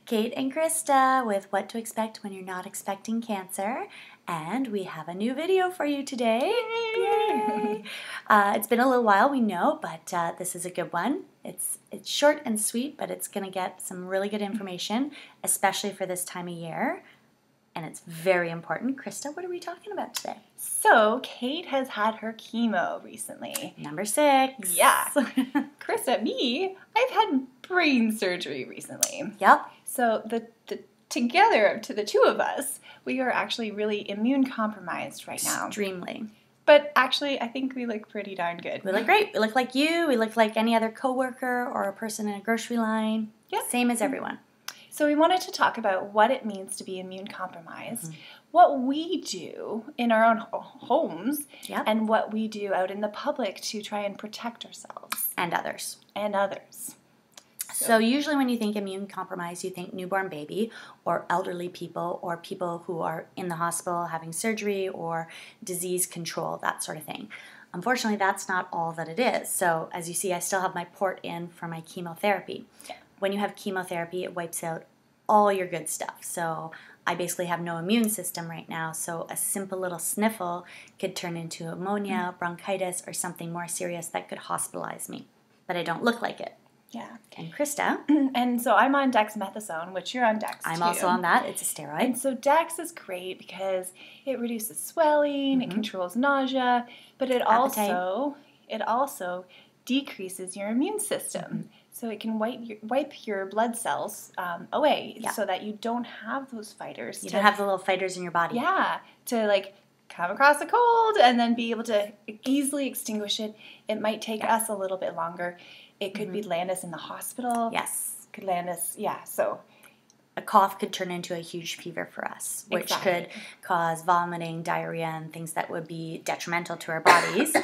Kate and Krista with What to Expect When You're Not Expecting Cancer. And we have a new video for you today. Yay! It's been a little while, we know, but this is a good one. It's short and sweet, but it's going to get some really good information, especially for this time of year. And it's very important. Krista, what are we talking about today? So, Kate has had her chemo recently. Number 6. Yeah. Krista, me, I've had brain surgery recently. Yep. So, together, to the two of us, we are actually really immune compromised right now. Extremely. But actually, I think we look pretty darn good. We look great. We look like you. We look like any other coworker or a person in a grocery line. Yep. Same as everyone. So we wanted to talk about what it means to be immune compromised, what we do in our own homes, and what we do out in the public to try and protect ourselves. And others. And others. So usually when you think immune compromised, you think newborn baby or elderly people or people who are in the hospital having surgery or disease control, that sort of thing. Unfortunately, that's not all that it is. So as you see, I still have my port in for my chemotherapy. Yeah. When you have chemotherapy, it wipes out all your good stuff. So I basically have no immune system right now, so a simple little sniffle could turn into pneumonia, bronchitis, or something more serious that could hospitalize me. But I don't look like it. Yeah. And Krista? And so I'm on dexamethasone, which you're on Dex I'm too. also on that. It's a steroid. And so Dex is great because it reduces swelling, it controls nausea, but it also decreases your immune system. So it can wipe your blood cells away so that you don't have those fighters. You don't have the little fighters in your body. Yeah, to like come across a cold and then be able to easily extinguish it. It might take us a little bit longer. It could be land us in the hospital. Yes. Could land us, so. A cough could turn into a huge fever for us, which could cause vomiting, diarrhea, and things that would be detrimental to our bodies.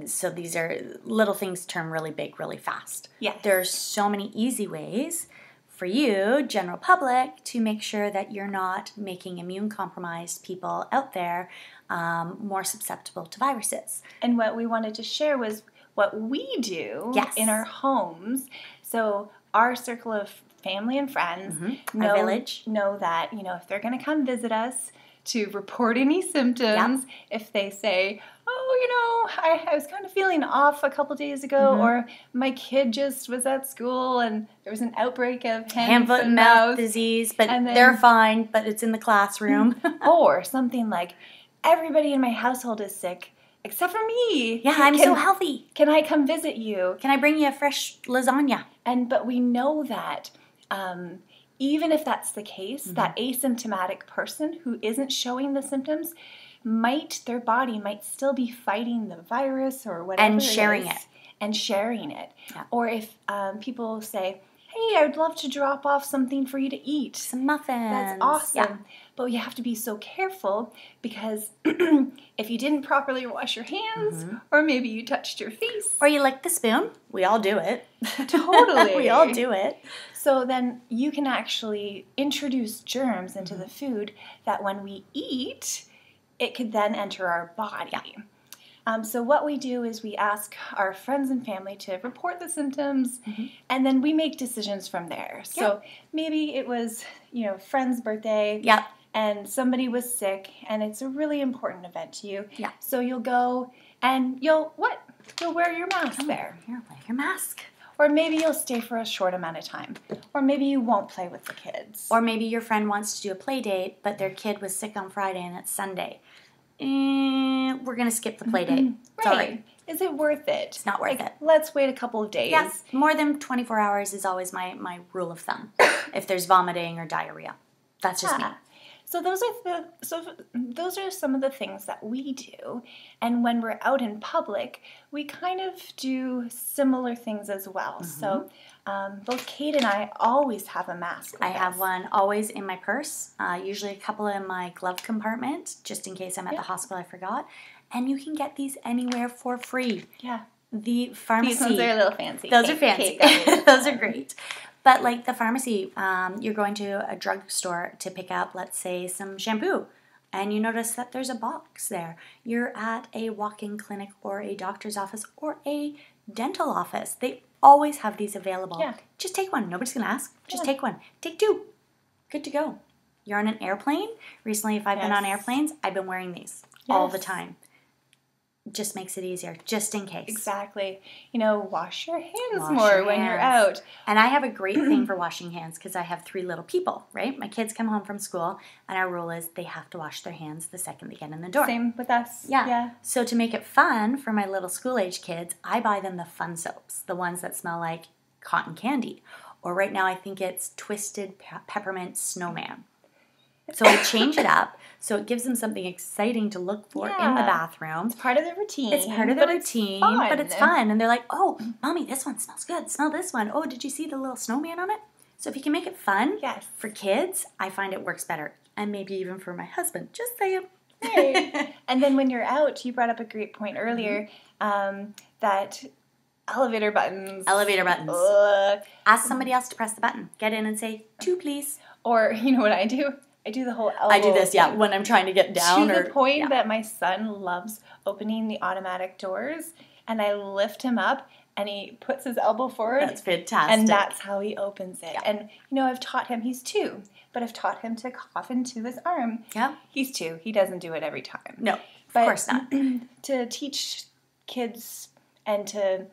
So these are little things turn really big really fast. Yes. There are so many easy ways for you, general public, to make sure that you're not making immune compromised people out there more susceptible to viruses. And what we wanted to share was what we do in our homes. So our circle of family and friends our village know that, if they're going to come visit us, to report any symptoms. If they say, I was kind of feeling off a couple days ago, or my kid just was at school and there was an outbreak of hand, foot, and mouth disease, but they're fine, but it's in the classroom. Or something like, everybody in my household is sick except for me. Yeah, I'm so healthy. Can I come visit you? Can I bring you a fresh lasagna? But we know that even if that's the case, that asymptomatic person who isn't showing the symptoms, their body might still be fighting the virus or whatever and sharing it. And sharing it. Yeah. Or if people say, hey, I would love to drop off something for you to eat. Some muffins. That's awesome. Yeah. But you have to be so careful because if you didn't properly wash your hands, or maybe you touched your face. Or you licked the spoon. We all do it. Totally. We all do it. So then you can actually introduce germs into the food that when we eat, it could then enter our body. Yeah. So what we do is we ask our friends and family to report the symptoms, and then we make decisions from there. So maybe it was, friend's birthday, and somebody was sick, and it's a really important event to you. Yeah. So you'll go and you'll wear your mask there. Here, wear your mask. Or maybe you'll stay for a short amount of time. Or maybe you won't play with the kids. Or maybe your friend wants to do a play date, but their kid was sick on Friday and it's Sunday. We're going to skip the play date. Right. Is it worth it? It's not worth it. Let's wait a couple of days. Yes. More than 24 hours is always my rule of thumb. If there's vomiting or diarrhea. That's just me. So those are some of the things that we do, and when we're out in public, we kind of do similar things as well. So both Kate and I always have a mask with I have one always in my purse, usually a couple in my glove compartment, just in case I'm at the hospital I forgot. And you can get these anywhere for free. Yeah. The pharmacy. These ones are a little fancy. Those are fancy. Those are great. But like the pharmacy, you're going to a drugstore to pick up, let's say, some shampoo, and you notice that there's a box there. You're at a walk-in clinic or a doctor's office or a dental office. They always have these available. Yeah. Just take one. Nobody's going to ask. Just Yeah. take one. Take two. Good to go. You're on an airplane. Recently, if I've been on airplanes, I've been wearing these all the time. Just makes it easier, just in case. Exactly. Wash your hands more when you're out. And I have a great thing for washing hands because I have 3 little people, right? My kids come home from school, and our rule is they have to wash their hands the second they get in the door. Same with us. Yeah. So to make it fun for my little school-age kids, I buy them the fun soaps, the ones that smell like cotton candy. Or right now I think it's Twisted Peppermint Snowman. So I change it up so it gives them something exciting to look for in the bathroom. It's part of the routine. It's part of the routine, but it's fun. And they're like, oh, Mommy, this one smells good. Smell this one. Oh, did you see the little snowman on it? So if you can make it fun for kids, I find it works better. And maybe even for my husband. Just saying. Hey. And then when you're out, you brought up a great point earlier, that elevator buttons. Elevator buttons. Ask somebody else to press the button. Get in and say, 2, please. Or, you know what I do? I do the whole elbow. I do this, when I'm trying to get down. To the point that my son loves opening the automatic doors, and I lift him up, and he puts his elbow forward. That's fantastic. And that's how he opens it. Yeah. And, I've taught him, he's 2, but I've taught him to cough into his arm. Yeah. He's 2. He doesn't do it every time. No, of course not. To teach kids and to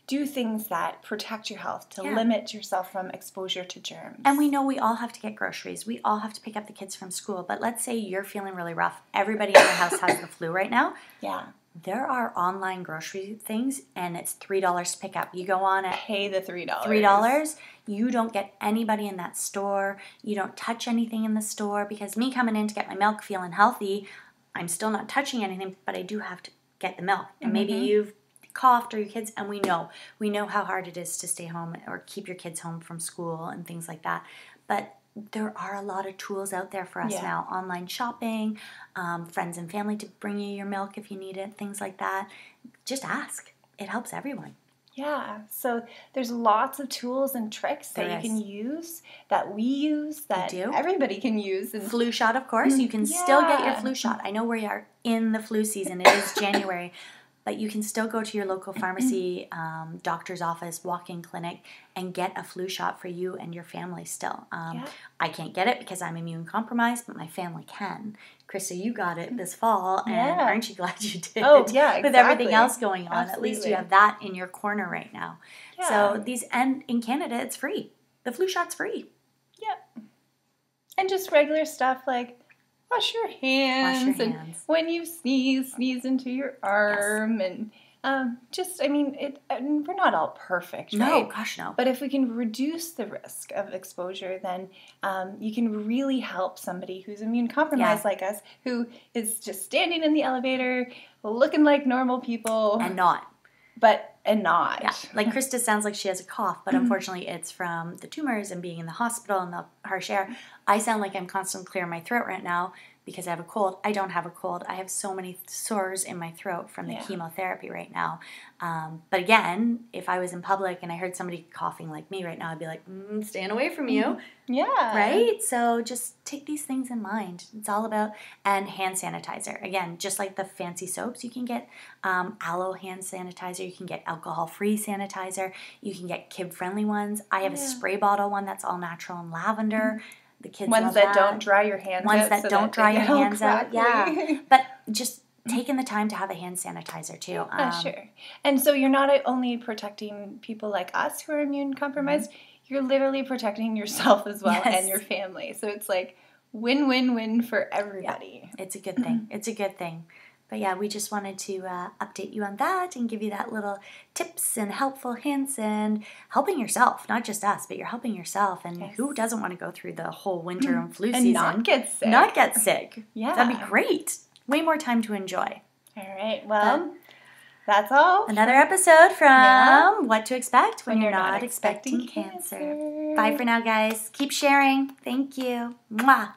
do things that protect your health, to limit yourself from exposure to germs. And we know we all have to get groceries. We all have to pick up the kids from school. But let's say you're feeling really rough. Everybody in the house has the flu right now. Yeah. There are online grocery things, and it's $3 to pick up. You go on it. Pay the $3. $3. You don't get anybody in that store. You don't touch anything in the store, because me coming in to get my milk feeling healthy, I'm still not touching anything, but I do have to get the milk. And maybe you've coughed or your kids, and we know how hard it is to stay home or keep your kids home from school and things like that. But there are a lot of tools out there for us now. Online shopping, friends and family to bring you your milk if you need it, things like that. Just ask. It helps everyone. Yeah, so there's lots of tools and tricks that you can use, that we use, that everybody can use. And flu shot, of course. You can still get your flu shot. I know we are in the flu season. It is January. But you can still go to your local pharmacy, doctor's office, walk-in clinic, and get a flu shot for you and your family still. I can't get it because I'm immune compromised, but my family can. Christa, you got it this fall, and aren't you glad you did? Oh, yeah, exactly. With everything else going on, Absolutely. at least you have that in your corner right now. Yeah. So and in Canada, it's free. The flu shot's free. Yep. And just regular stuff like wash your hands. And when you sneeze into your arm. And we're not all perfect, right? No, gosh, no. But if we can reduce the risk of exposure, then you can really help somebody who's immune compromised like us, who is just standing in the elevator, looking like normal people. And not. Yeah, like Christa sounds like she has a cough, but unfortunately it's from the tumors and being in the hospital and the harsh air. I sound like I'm constantly clearing my throat right now because I have a cold. I don't have a cold. I have so many sores in my throat from the chemotherapy right now. But again, if I was in public and I heard somebody coughing like me right now, I'd be like, staying away from you. Yeah. Right? So just take these things in mind. It's all about, and hand sanitizer. Again, just like the fancy soaps, you can get aloe hand sanitizer. You can get alcohol-free sanitizer. You can get kid-friendly ones. I have a spray bottle one that's all natural and lavender. The kids ones love that don't dry your hands out. Ones that don't dry your hands out. Yeah. But just taking the time to have a hand sanitizer too. Sure. And so you're not only protecting people like us who are immune compromised, you're literally protecting yourself as well and your family. So it's like win-win-win for everybody. Yeah. It's a good thing. It's a good thing. But yeah, we just wanted to update you on that and give you that little tips and helpful hints and helping yourself, not just us, but you're helping yourself. And who doesn't want to go through the whole winter and flu season? And not get sick. Not get sick. Yeah. That'd be great. Way more time to enjoy. All right. Well, that's all. Another episode from What to Expect When You're Not Expecting Cancer. Bye for now, guys. Keep sharing. Thank you. Mwah.